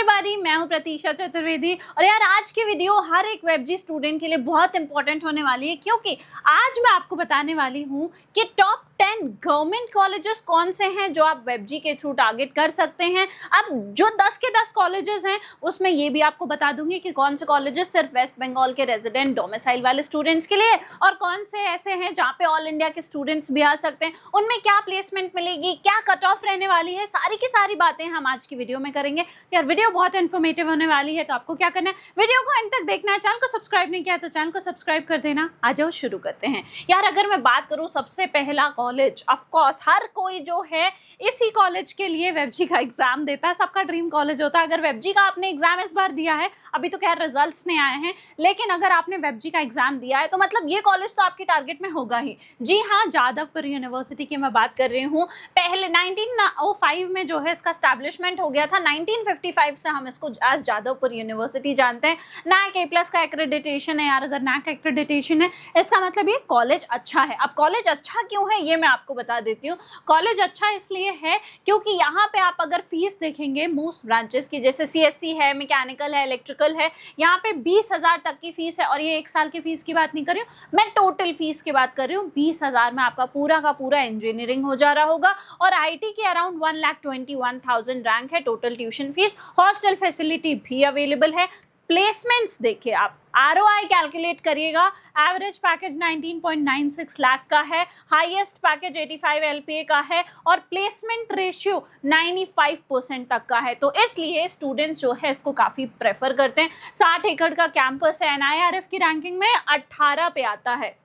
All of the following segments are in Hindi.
एवरीबॉडी, मैं हूं प्रतीक्षा चतुर्वेदी। और यार आज की वीडियो हर एक वेबजी स्टूडेंट के लिए बहुत इंपॉर्टेंट होने वाली है, क्योंकि आज मैं आपको बताने वाली हूं कि टॉप 10 गवर्नमेंट कॉलेजेस कौन से हैं जो आप वेबजी के थ्रू टारगेट कर सकते हैं। अब जो 10 के 10 कॉलेजेस हैं उसमें ये भी आपको बता दूंगी कि कौन से कॉलेजेस सिर्फ वेस्ट बंगाल के रेजिडेंट डोमिसाइल वाले स्टूडेंट्स के लिए और कौन से ऐसे हैं जहाँ पे ऑल इंडिया के स्टूडेंट्स भी आ सकते हैं, उनमें क्या प्लेसमेंट मिलेगी, क्या कट ऑफ रहने वाली है, सारी की सारी बातें हम आज की वीडियो में करेंगे। यार वीडियो बहुत इन्फॉर्मेटिव होने वाली है, तो आपको क्या करना है, वीडियो को एंड तक देखना है। चैनल को सब्सक्राइब नहीं किया तो चैनल को सब्सक्राइब कर देना। आ जाओ शुरू करते हैं। यार अगर मैं बात करूँ सबसे पहला कॉलेज, ऑफ कोर्स हर कोई जो है इसी कॉलेज के लिए वेबजी का एग्जाम देता है, सबका ड्रीम कॉलेज होता है। अगर वेबजी का आपने एग्जाम इस बार दिया है, अभी तो खैर रिजल्ट्स नहीं आए हैं, लेकिन अगर आपने वेबजी का एग्जाम दिया है तो मतलब ये कॉलेज तो आपके टारगेट में होगा ही। जी हाँ, जादवपुर यूनिवर्सिटी की मैं बात कर रही हूँ। पहले 1905 में जो है इसका एस्टैब्लिशमेंट हो गया था। 1955 से हम इसको आज जादवपुर यूनिवर्सिटी जानते हैं। NAC A+ का एक्रेडिटेशन है। यार अगर NAC एक्रेडिटेशन है इसका मतलब ये कॉलेज अच्छा है। अब कॉलेज अच्छा क्यों है ये मैं आपको बता देती हूँ। कॉलेज अच्छा इसलिए है क्योंकि यहाँ पे आप अगर फीस देखेंगे मोस्ट ब्रांचेस की, जैसे CSC है, मैकेनिकल है, इलेक्ट्रिकल है, यहाँ पे 20,000 तक की फीस है। और ये एक साल की फीस की बात नहीं कर रही हूँ, मैं टोटल फीस की बात कर रही हूँ। 20,000 में आपका पूरा का पूरा इंजीनियरिंग हो जा रहा होगा। और IT की अराउंड 1,21,000 रैंक है total tuition fees. Hostel facility भी अवेलेबल है। प्लेसमेंट्स देखिए आप, ROI कैलकुलेट करिएगा। एवरेज पैकेज 19.96 लाख का है, हाईएस्ट पैकेज 85 LPA का है और प्लेसमेंट रेशियो 95% तक का है। तो इसलिए स्टूडेंट्स जो है इसको काफ़ी प्रेफर करते हैं। 60 एकड़ का कैंपस है। NIRF की रैंकिंग में 18 पे आता है।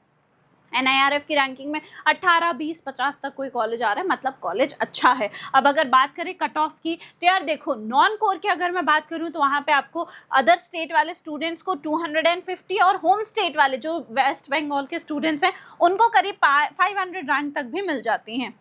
NIRF की रैंकिंग में 18, 20, 50 तक कोई कॉलेज आ रहा है, मतलब कॉलेज अच्छा है। अब अगर बात करें कट ऑफ की, तो यार देखो नॉन कोर की अगर मैं बात करूं तो वहाँ पे आपको अदर स्टेट वाले स्टूडेंट्स को 250 और होम स्टेट वाले जो वेस्ट बंगाल के स्टूडेंट्स हैं उनको करीब 500 रैंक तक भी मिल जाती हैं।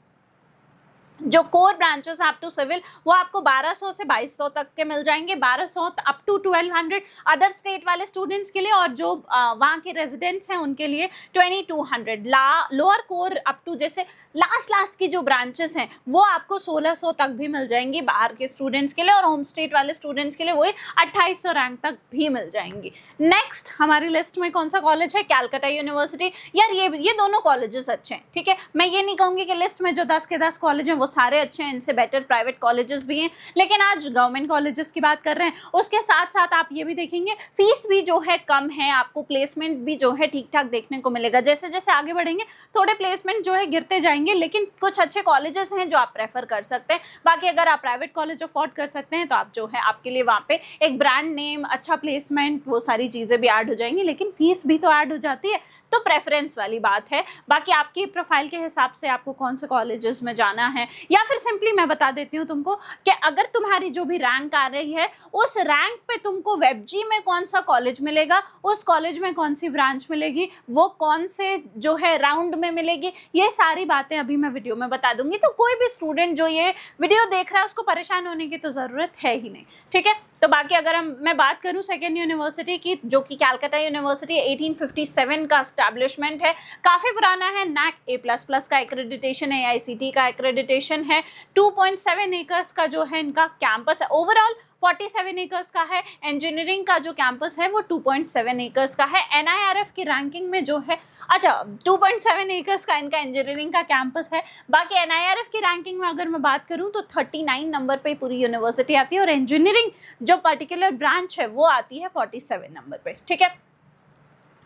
जो core branches up to civil वो आपको 1200 से 2200 तक के मिल जाएंगे, 1200 अप टू 1200 अदर स्टेट वाले स्टूडेंट्स के लिए, और जो वहाँ के रेजिडेंट्स हैं उनके लिए 2200। लोअर कोर अप टू जैसे लास्ट की जो ब्रांचेस हैं वो आपको 1600 तक भी मिल जाएंगी बाहर के स्टूडेंट्स के लिए, और होम स्टेट वाले स्टूडेंट्स के लिए वही 2800 रैंक तक भी मिल जाएंगी। नेक्स्ट हमारी लिस्ट में कौन सा कॉलेज है? कैलकाटा यूनिवर्सिटी। यार ये दोनों कॉलेजेस अच्छे हैं, ठीक है। मैं ये नहीं कहूँगी कि लिस्ट में जो 10 के 10 कॉलेज हैं वो सारे अच्छे हैं, इनसे बेटर प्राइवेट कॉलेजेस भी हैं, लेकिन आज गवर्नमेंट कॉलेजेस की बात कर रहे हैं। उसके साथ साथ आप ये भी देखेंगे फीस भी जो है कम है, आपको प्लेसमेंट भी जो है ठीक ठाक देखने को मिलेगा। जैसे जैसे आगे बढ़ेंगे थोड़े प्लेसमेंट जो है गिरते जाएंगे, लेकिन कुछ अच्छे कॉलेजेस हैं जो आप प्रेफर कर सकते हैं। बाकी अगर आप प्राइवेट कॉलेज अफोर्ड कर सकते हैं तो आप जो है आपके लिए वहाँ पे एक ब्रांड नेम, अच्छा प्लेसमेंट, वो सारी चीज़ें भी ऐड हो जाएंगी, लेकिन फीस भी तो ऐड हो जाती है। तो प्रेफरेंस वाली बात है। बाकी आपकी प्रोफाइल के हिसाब से आपको कौन से कॉलेजेस में जाना है, या फिर सिंपली मैं बता देती हूँ तुमको कि अगर तुम्हारी जो भी रैंक आ रही है उस रैंक पे तुमको वेबजी में कौन सा कॉलेज मिलेगा, उस कॉलेज में कौन सी ब्रांच मिलेगी, वो कौन से जो है राउंड में मिलेगी, ये सारी बातें अभी मैं वीडियो में बता दूंगी। तो कोई भी स्टूडेंट जो ये वीडियो देख रहा है उसको परेशान होने की तो ज़रूरत है ही नहीं, ठीक है। तो बाकी अगर मैं बात करूं सेकेंड यूनिवर्सिटी की, जो कि कैलकाटा यूनिवर्सिटी 1857 का एस्टैब्लिशमेंट है, काफ़ी पुराना है। NAC A++ का एक्रेडिटेशन है, AICTE का एक्रेडिटेशन है। 2.7 एकर्स का जो है इनका कैंपस है। ओवरऑल 47 एकर्स का है। इंजीनियरिंग का जो कैंपस है वो 2.7 एकर्स का है। NIRF की रैंकिंग में जो है, अच्छा 2.7 एकर्स का इनका इंजीनियरिंग का कैंपस है। बाकी NIRF की रैंकिंग में अगर मैं बात करूं तो 39 नंबर पे पूरी यूनिवर्सिटी आती है, और इंजीनियरिंग जो पर्टिकुलर ब्रांच है वो आती है 47 नंबर पे, ठीक है।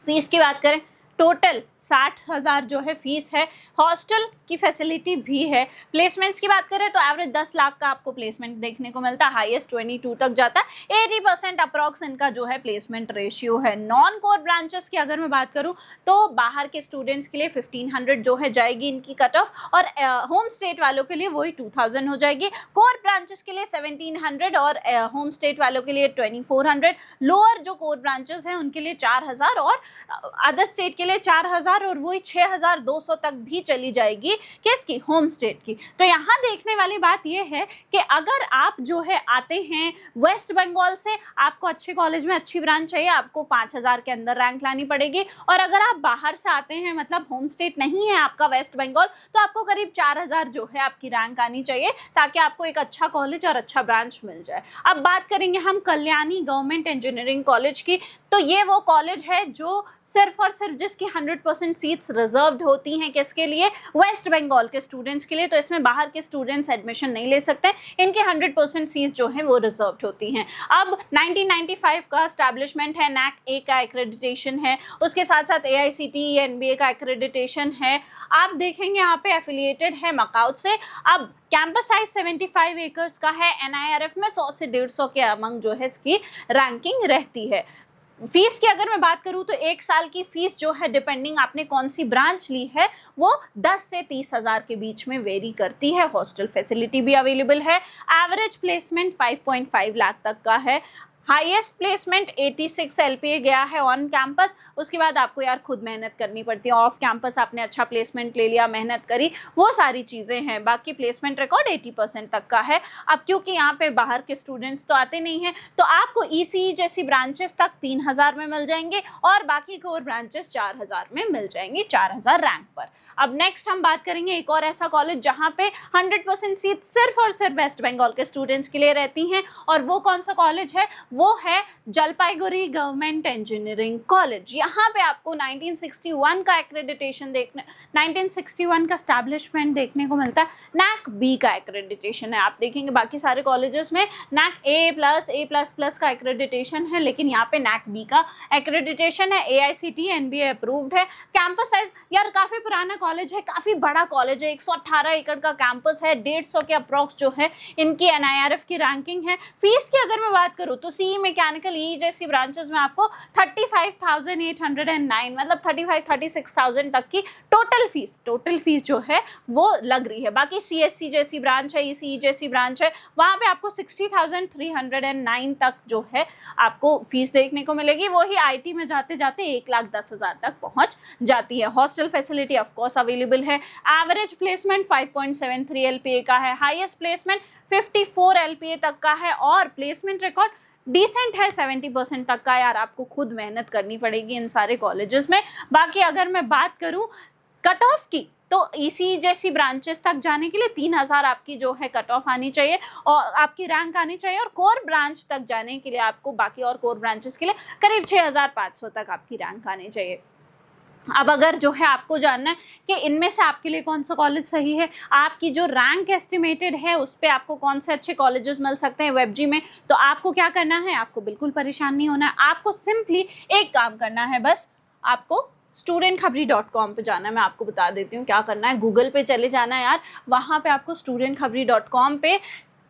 फीस की बात करें, टोटल 60,000 जो है फीस है। हॉस्टल की फैसिलिटी भी है। प्लेसमेंट्स की बात करें तो एवरेज 10 लाख का आपको प्लेसमेंट देखने को मिलता है, हाईएस्ट 22 तक जाता है। 80% अप्रॉक्स इनका जो है प्लेसमेंट रेशियो है। नॉन कोर ब्रांचेस की अगर मैं बात करूं तो बाहर के स्टूडेंट्स के लिए 1500 जो है जाएगी इनकी कट ऑफ, और होम स्टेट वालों के लिए वही 2000 हो जाएगी। कोर ब्रांचेस के लिए 1700 और होम स्टेट वालों के लिए 2400। लोअर जो कोर ब्रांचेस हैं उनके लिए 4000 और अदर स्टेट के लिए लिए 4000 और वही 6200 तक भी चली जाएगी किसकी, होम स्टेट की। तो यहाँ देखने वाली बात ये है कि अगर आप जो है आते हैं वेस्ट बंगाल से, आपको अच्छे कॉलेज में अच्छी ब्रांच चाहिए, आपको 5000 के अंदर रैंक लानी पड़ेगी। और अगर आप बाहर से आते हैं, मतलब होम स्टेट नहीं है आपका वेस्ट बंगाल, तो आपको करीब 4000 जो है आपकी रैंक आनी चाहिए, ताकि आपको एक अच्छा कॉलेज और अच्छा ब्रांच मिल जाए। अब बात करेंगे हम कल्याणी गवर्नमेंट इंजीनियरिंग कॉलेज की। तो ये वो कॉलेज है जो सिर्फ और सिर्फ जिसकी 100% सीट्स रिजर्व्ड होती हैं किसके लिए, वेस्ट बंगाल के स्टूडेंट्स के लिए। तो इसमें बाहर के स्टूडेंट्स एडमिशन नहीं ले सकते, इनकी 100% सीट्स जो है वो रिजर्व्ड होती हैं। अब 1995 का एस्टैब्लिशमेंट है, NAC A का एक्रेडिटेशन है, उसके साथ साथ AICTE NBA का एक्रेडिटेशन है। आप देखेंगे यहाँ पे एफिलिएटेड है मकाऊ से। अब कैंपस साइज 75 एकर्स का है, NIRF में 100 से 150 के अमंग जो है इसकी रैंकिंग रहती है। फीस की अगर मैं बात करूं तो एक साल की फीस जो है डिपेंडिंग आपने कौन सी ब्रांच ली है वो 10 से 30,000 के बीच में वेरी करती है। हॉस्टल फैसिलिटी भी अवेलेबल है। एवरेज प्लेसमेंट 5.5 लाख तक का है। हाईएस्ट प्लेसमेंट 86 LPA गया है ऑन कैंपस। उसके बाद आपको यार खुद मेहनत करनी पड़ती है। ऑफ कैंपस आपने अच्छा प्लेसमेंट ले लिया, मेहनत करी, वो सारी चीज़ें हैं। बाकी प्लेसमेंट रिकॉर्ड 80% तक का है। अब क्योंकि यहाँ पे बाहर के स्टूडेंट्स तो आते नहीं हैं, तो आपको ECE जैसी ब्रांचेस तक 3000 में मिल जाएंगे और बाकी कोर ब्रांचेस 4000 में मिल जाएंगी, 4000 रैंक पर। अब नेक्स्ट हम बात करेंगे एक और ऐसा कॉलेज जहाँ पे 100% सीट सिर्फ और सिर्फ वेस्ट बंगाल के स्टूडेंट्स के लिए रहती हैं, और वो कौन सा कॉलेज है, वो है जलपाईगुड़ी गवर्नमेंट इंजीनियरिंग कॉलेज। यहाँ पे आपको 1961 का एक्रेडिटेशन 1961 का एस्टैब्लिशमेंट देखने को मिलता है। NAC B का एक्रेडिटेशन है। आप देखेंगे बाकी सारे कॉलेजेस में NAC A+, A++ का एक्रेडिटेशन है, लेकिन यहाँ पे NAC B का एक्रेडिटेशन है। AICTE NBA अप्रूव्ड है। कैंपस साइज यार काफ़ी पुराना कॉलेज है, काफ़ी बड़ा कॉलेज है, 118 एकड़ का कैंपस है, 150 के अप्रॉक्स जो है इनकी NIRF की रैंकिंग है। फीस की अगर मैं बात करूँ तो CE मैकेनिकल EE जैसी ब्रांचेस में आपको 35,809 मतलब 36,000 तक की टोटल फीस जो है वो लग रही है। बाकी CSC जैसी ब्रांच है, ECE जैसी ब्रांच है, वहाँ पे आपको 60,309 तक जो है आपको फीस देखने को मिलेगी। वही IT में जाते जाते 1,10,000 तक पहुँच जाती है। Hostel facility of course available है। एवरेज प्लेसमेंट 5.73 LPA का है। हाईएस्ट प्लेसमेंट 54 LPA तक का है और प्लेसमेंट रिकॉर्ड डिसेंट है 70% तक का। यार आपको खुद मेहनत करनी पड़ेगी इन सारे कॉलेजेस में। बाकी अगर मैं बात करूं कट ऑफ की, तो ECE जैसी ब्रांचेस तक जाने के लिए 3000 आपकी जो है कट ऑफ आनी चाहिए और आपकी रैंक आनी चाहिए, और कोर ब्रांच तक जाने के लिए आपको बाकी और कोर ब्रांचेस के लिए करीब 6500 तक आपकी रैंक आनी चाहिए। अब अगर जो है आपको जानना है कि इनमें से आपके लिए कौन सा कॉलेज सही है, आपकी जो रैंक एस्टिमेटेड है उस पर आपको कौन से अच्छे कॉलेजेस मिल सकते हैं वेबजी में, तो आपको क्या करना है, आपको बिल्कुल परेशान नहीं होना है। आपको सिंपली एक काम करना है, बस आपको studentkhabri.com पे जाना है। मैं आपको बता देती हूँ क्या करना है। गूगल पे चले जाना है यार, वहाँ पे आपको studentkhabri.com पे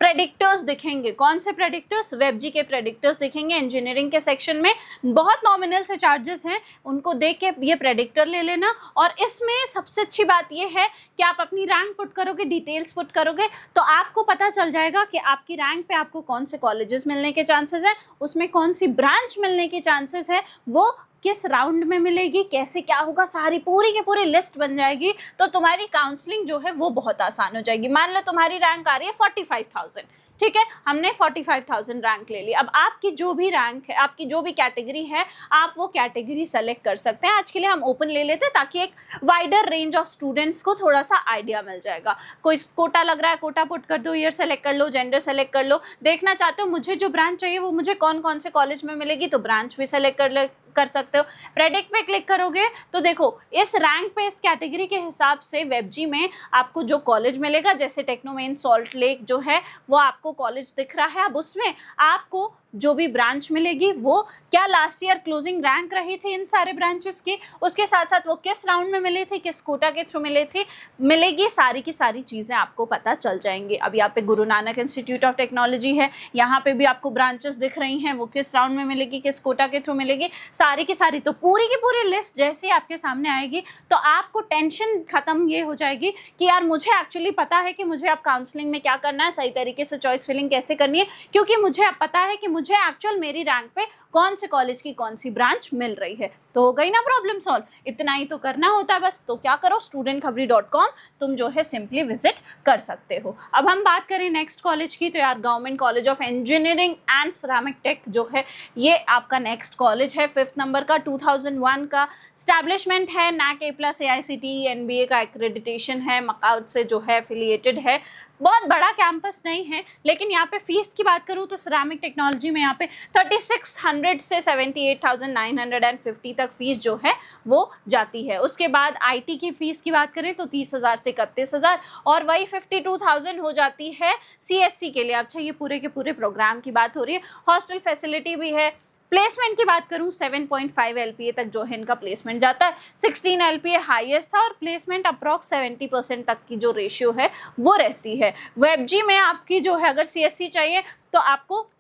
प्रेडिक्टर्स दिखेंगे। कौन से प्रेडिक्टर्स, वेबजी के प्रेडिक्टर्स दिखेंगे। इंजीनियरिंग के सेक्शन में बहुत नॉमिनल से चार्जेस हैं, उनको देख के ये प्रेडिक्टर ले लेना। और इसमें सबसे अच्छी बात ये है कि आप अपनी रैंक पुट करोगे, डिटेल्स पुट करोगे, तो आपको पता चल जाएगा कि आपकी रैंक पे आपको कौन से कॉलेजेस मिलने के चांसेस हैं, उसमें कौन सी ब्रांच मिलने के चांसेस है, वो किस राउंड में मिलेगी, कैसे क्या होगा, सारी पूरी की पूरी लिस्ट बन जाएगी। तो तुम्हारी काउंसलिंग जो है वो बहुत आसान हो जाएगी। मान लो तुम्हारी रैंक आ रही है 45,000, ठीक है, हमने 45,000 रैंक ले ली। अब आपकी जो भी रैंक है, आपकी जो भी कैटेगरी है, आप वो कैटेगरी सेलेक्ट कर सकते हैं। आज के लिए हम ओपन ले लेते हैं ताकि एक वाइडर रेंज ऑफ स्टूडेंट्स को थोड़ा सा आइडिया मिल जाएगा। कोई कोटा लग रहा है, कोटा पुट कर दो, ईयर सेलेक्ट कर लो, जेंडर सेलेक्ट कर लो। देखना चाहते हो मुझे जो ब्रांच चाहिए वो मुझे कौन कौन से कॉलेज में मिलेगी, तो ब्रांच भी सेलेक्ट कर सकते हो। प्रेडिक्ट पे क्लिक करोगे तो देखो इस रैंक पे, इस कैटेगरी के हिसाब से वेबजी में आपको जो कॉलेज मिलेगा, जैसे टेक्नोमेन सॉल्ट लेक जो है वो आपको कॉलेज दिख रहा है। अब उसमें आपको जो भी ब्रांच मिलेगी वो क्या लास्ट ईयर क्लोजिंग रैंक रही थी इन सारे ब्रांचेस की, उसके साथ साथ वो किस राउंड में मिली थी, किस कोटा के थ्रू मिलेगी, सारी की सारी चीज़ें आपको पता चल जाएंगी। अब यहाँ पे Guru Nanak institute of technology है, यहाँ पे भी आपको ब्रांचेस दिख रही हैं, वो किस राउंड में मिलेगी, किस कोटा के थ्रू मिलेगी, सारी की सारी, तो पूरी की पूरी लिस्ट जैसे ही आपके सामने आएगी तो आपको टेंशन खत्म ये हो जाएगी कि यार मुझे एक्चुअली पता है कि मुझे अब काउंसलिंग में क्या करना है, सही तरीके से चॉइस फिलिंग कैसे करनी है, क्योंकि मुझे अब पता है कि मुझे एक्चुअल मेरी रैंक पे कौन से कॉलेज की कौन सी ब्रांच मिल रही है। तो हो गई ना प्रॉब्लम सॉल्व, इतना ही तो करना होता है बस। तो क्या करो, studentkhabri.com तुम जो है सिंपली विजिट कर सकते हो। अब हम बात करें नेक्स्ट कॉलेज की, तो यार government college of engineering and ceramic tech जो है ये आपका नेक्स्ट कॉलेज है, 5th नंबर का, 2001 का स्टैब्लिशमेंट है, NAC A+ AICTE NBA का एक्रेडिटेशन है, मकाउट से जो है एफिलिएटेड है। बहुत बड़ा कैंपस नहीं है, लेकिन यहाँ पे फीस की बात करूँ तो सिरेमिक टेक्नोलॉजी में यहाँ पे 3600 से 78,950 तक फीस जो है वो जाती है। उसके बाद IT की फीस की बात करें तो 30,000 से 31,000, और वही 52,000 हो जाती है CSC के लिए। अच्छा, ये पूरे के पूरे प्रोग्राम की बात हो रही है। हॉस्टल फैसिलिटी भी है। प्लेसमेंट की बात करूं 7.5 LPA तक जो है इनका प्लेसमेंट जाता है, 16 LPA हाईएस्ट था, और प्लेसमेंट अप्रॉक्स 70% तक की जो रेशियो है वो रहती है। वेबजी में आपकी जो है अगर CSC चाहिए तो आपको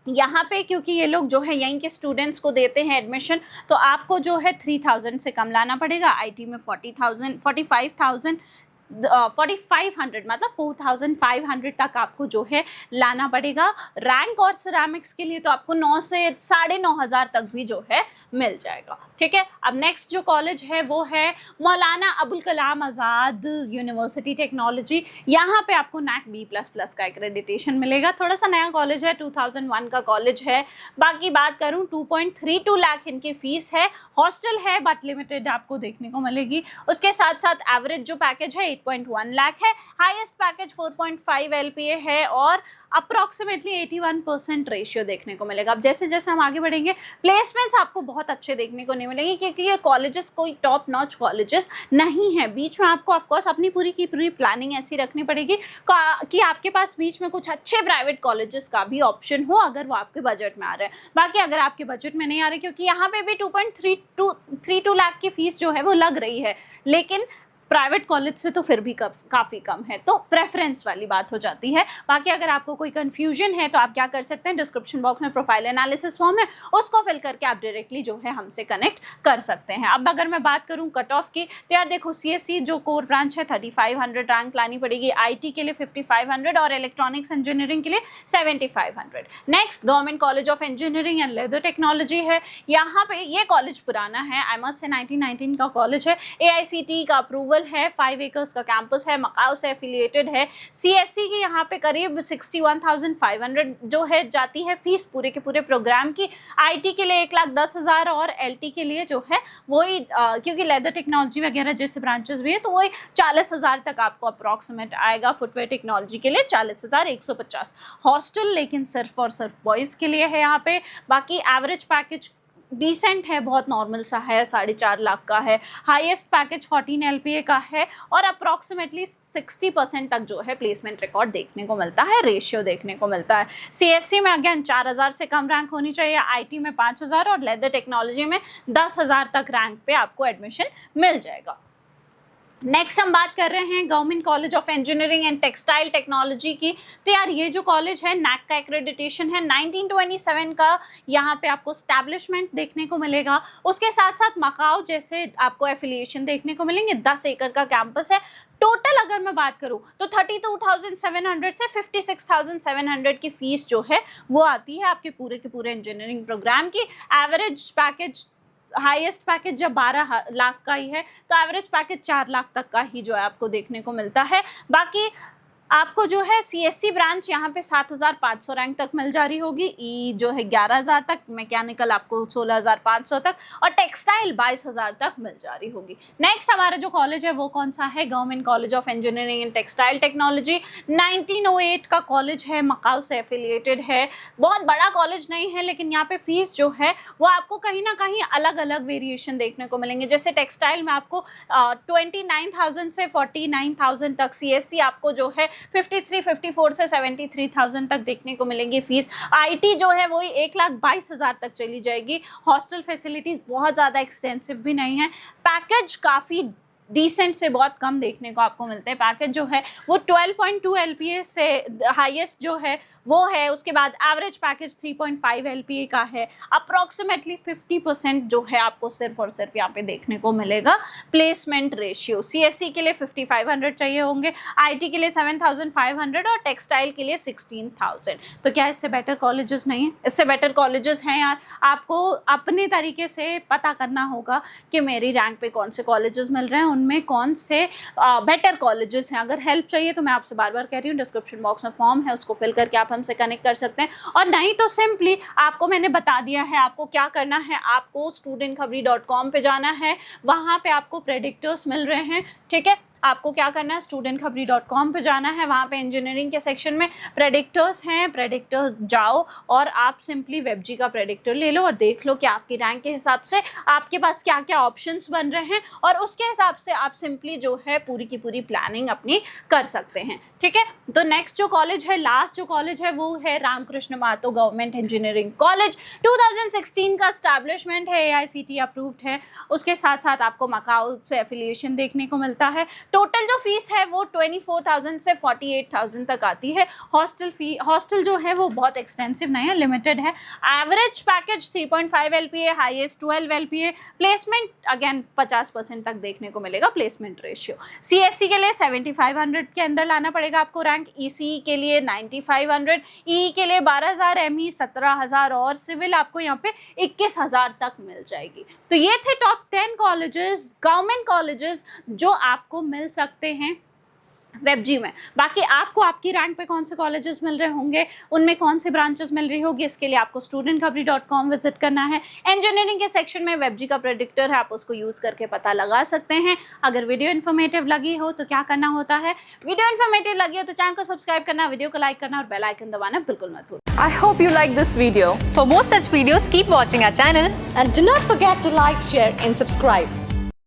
यहाँ पे, क्योंकि ये लोग जो है यहीं के स्टूडेंट्स को देते हैं एडमिशन, तो आपको जो है 3,000 से कम लाना पड़ेगा। IT में 4500 मतलब 4,500 तक आपको जो है लाना पड़ेगा। रैंक और सिरेमिक्स के लिए तो आपको 9 से 9,500 तक भी जो है मिल जाएगा। ठीक है, अब नेक्स्ट जो कॉलेज है वो है मौलाना अबुल कलाम आज़ाद यूनिवर्सिटी टेक्नोलॉजी। यहाँ पे आपको NAC B++ का एक्रेडिटेशन मिलेगा। थोड़ा सा नया कॉलेज है, 2001 का कॉलेज है। बाकी बात करूँ 2.32 लाख इनकी फीस है। हॉस्टल है बट लिमिटेड आपको देखने को मिलेगी। उसके साथ साथ एवरेज जो पैकेज है 8.1 लाख है, हाईएस्ट पैकेज 4.5 LPA है, और अप्रॉक्सीमेटली 81% रेशियो देखने को मिलेगा। अब जैसे जैसे हम आगे बढ़ेंगे प्लेसमेंट्स आपको बहुत अच्छे देखने को नहीं मिलेंगे, क्योंकि ये कॉलेजेस कोई टॉप नॉच कॉलेजेस नहीं है। बीच में आपको ऑफकोर्स अपनी पूरी की पूरी प्लानिंग ऐसी रखनी पड़ेगी कि आपके पास बीच में कुछ अच्छे प्राइवेट कॉलेजेस का भी ऑप्शन हो, अगर वो आपके बजट में आ रहे हैं। बाकी अगर आपके बजट में नहीं आ रहे, क्योंकि यहाँ पे भी 2.32 लाख की फीस जो है वो लग रही है, लेकिन प्राइवेट कॉलेज से तो फिर भी काफ़ी कम है, तो प्रेफरेंस वाली बात हो जाती है। बाकी अगर आपको कोई कन्फ्यूजन है तो आप क्या कर सकते हैं, डिस्क्रिप्शन बॉक्स में प्रोफाइल एनालिसिस फॉर्म है, उसको फिल करके आप डायरेक्टली जो है हमसे कनेक्ट कर सकते हैं। अब अगर मैं बात करूं कट ऑफ की, तो यार देखो CSC जो कोर ब्रांच है 3500 रैंक लानी पड़ेगी, IT के लिए 5500 और इलेक्ट्रॉनिक्स इंजीनियरिंग के लिए 7500। Next government college of engineering and leather technology है। यहाँ पे ये कॉलेज पुराना है, आई मस्ट से 1919 का कॉलेज है। AICTE का अप्रूवल है, 5 एकर्स का कैंपस है, मकाऊ से एफिलिएटेड है। CSC की यहाँ पे करीब 61,500 जो है जाती है फीस पूरे के पूरे प्रोग्राम की। IT के लिए 1,10,000 और LT के लिए जो है वही क्योंकि लेदर टेक्नोलॉजी वगैरह जैसे ब्रांचेस भी है तो वही 40,000 तक आपको अप्रॉक्सीमेट आएगा। फुटवेयर टेक्नोलॉजी के लिए 40,150। हॉस्टल लेकिन सिर्फ और सिर्फ बॉयज़ के लिए है यहाँ पे। बाकी एवरेज पैकेज डिसेंट है, बहुत नॉर्मल सा है, 4.5 लाख का है। हाईएस्ट पैकेज 14 LPA का है, और अप्रॉक्सीमेटली 60% तक जो है प्लेसमेंट रिकॉर्ड देखने को मिलता है, रेशियो देखने को मिलता है। CSC में अगेन 4,000 से कम रैंक होनी चाहिए, IT में 5,000 और लेदर टेक्नोलॉजी में 10,000 तक रैंक पे आपको एडमिशन मिल जाएगा। नेक्स्ट हम बात कर रहे हैं government college of engineering and textile technology की। तो यार ये जो कॉलेज है NAC का एक्रेडिटेशन है, 1927 का यहाँ पे आपको स्टैब्लिशमेंट देखने को मिलेगा। उसके साथ साथ मकाऊ जैसे आपको एफिलिएशन देखने को मिलेंगे। 10 एकड़ का कैंपस है। टोटल अगर मैं बात करूँ तो 32,700 से 56,700 की फीस जो है वो आती है आपके पूरे के पूरे इंजीनियरिंग प्रोग्राम की। एवरेज पैकेज, हाईएस्ट पैकेज जब 12 लाख का ही है तो एवरेज पैकेज 4 लाख तक का ही जो है आपको देखने को मिलता है। बाकी आपको जो है CSC ब्रांच यहाँ पे 7,500 रैंक तक मिल जा रही होगी, ई जो है 11,000 तक, मैकेनिकल आपको 16,500 तक, और टेक्सटाइल 22,000 तक मिल जा रही होगी। नेक्स्ट हमारा जो कॉलेज है वो कौन सा है, government college of engineering and textile technology. 1908 का कॉलेज है, मकाऊ से एफिलिएटेड है। बहुत बड़ा कॉलेज नहीं है, लेकिन यहाँ पे फीस जो है वो आपको कहीं ना कहीं अलग अलग वेरिएशन देखने को मिलेंगे। जैसे टेक्सटाइल में आपको 29,000 से 49,000 तक, CSC आपको जो है 54 से 73,000 तक देखने को मिलेंगी फीस। IT जो है वही 1,22,000 तक चली जाएगी। हॉस्टल फैसिलिटीज़ बहुत ज़्यादा एक्सटेंसिव भी नहीं है। पैकेज काफ़ी डिसेंट से बहुत कम देखने को आपको मिलते हैं। पैकेज जो है वो 12.2 LPA से हाईएस्ट जो है वो है, उसके बाद एवरेज पैकेज 3.5 LPA का है। अप्रॉक्सीमेटली 50% जो है आपको सिर्फ और सिर्फ यहाँ पे देखने को मिलेगा। प्लेसमेंट रेशियो CSE के लिए 5500 चाहिए होंगे, IT के लिए 7500 और टेक्सटाइल के लिए 16000। तो क्या इससे बेटर कॉलेजेस नहीं है? इससे बेटर कॉलेजेस हैं यार। आपको अपने तरीके से पता करना होगा कि मेरी रैंक पे कौन से कॉलेजेस मिल रहे हैं, उनमें कौन से बेटर कॉलेजेस हैं। अगर हेल्प चाहिए तो मैं आपसे बार बार कह रही हूँ, डिस्क्रिप्शन बॉक्स में फॉर्म है, उसको फिल करके आप हमसे कनेक्ट कर सकते हैं। और नहीं तो सिंपली आपको मैंने बता दिया है आपको क्या करना है। आपको studentkhabri.com पे जाना है, वहाँ पे आपको प्रेडिक्टर्स मिल रहे हैं, ठीक है। आपको क्या करना है, studentkhabri.com पे जाना है, वहाँ पे इंजीनियरिंग के सेक्शन में प्रेडिक्टर्स हैं, प्रेडिक्टर्स जाओ और आप सिंपली वेबजी का प्रेडिक्टर ले लो और देख लो कि आपकी रैंक के हिसाब से आपके पास क्या क्या ऑप्शंस बन रहे हैं, और उसके हिसाब से आप सिंपली जो है पूरी की पूरी प्लानिंग अपनी कर सकते हैं, ठीक है। तो नेक्स्ट जो कॉलेज है, लास्ट जो कॉलेज है वो है रामकृष्ण मातो गवर्नमेंट इंजीनियरिंग कॉलेज। 2016 का एस्टैब्लिशमेंट है, AICTE अप्रूव्ड है। उसके साथ साथ आपको मकाऊ से एफिलिएशन देखने को मिलता है। टोटल जो फीस है वो 24,000 से 48,000 तक आती है। हॉस्टल जो है वो बहुत एक्सटेंसिव नहीं है, लिमिटेड है। Average package 3.5 LPA, highest 12 LPA। Placement again 50% तक देखने को मिलेगा प्लेसमेंट रेशियो। CSE के लिए 7500 के अंदर लाना पड़ेगा आपको रैंक, ECE के लिए 9500, EE के लिए 12,000, ME 17,000 और सिविल आपको यहाँ पे 21,000 तक मिल जाएगी। तो ये थे टॉप 10 कॉलेजेस, गवर्नमेंट कॉलेजेस जो आपको मिल सकते हैं वेबजी में। बाकी आपको आपकी रैंक पे कौन से कॉलेजेस मिल रहे होंगे, उनमें कौन सी ब्रांचेस मिल रही होगी, इसके लिए आपको studentkhbri.com विजिट करना है। इंजीनियरिंग के सेक्शन में वेबजी का प्रेडिक्टर है, आप उसको यूज़ करके पता लगा सकते हैं। अगर वीडियो इन्फॉर्मेटिव लगी हो तो क्या करना होता है, वीडियो इन्फॉर्मेटिव लगी हो तो चैनल को सब्सक्राइब करना, वीडियो को लाइक करना और बेल आइकन दबाना बिल्कुल मत भूलना। I hope you like this video. For more such videos, keep watching our channel. And do not forget to like, share and subscribe.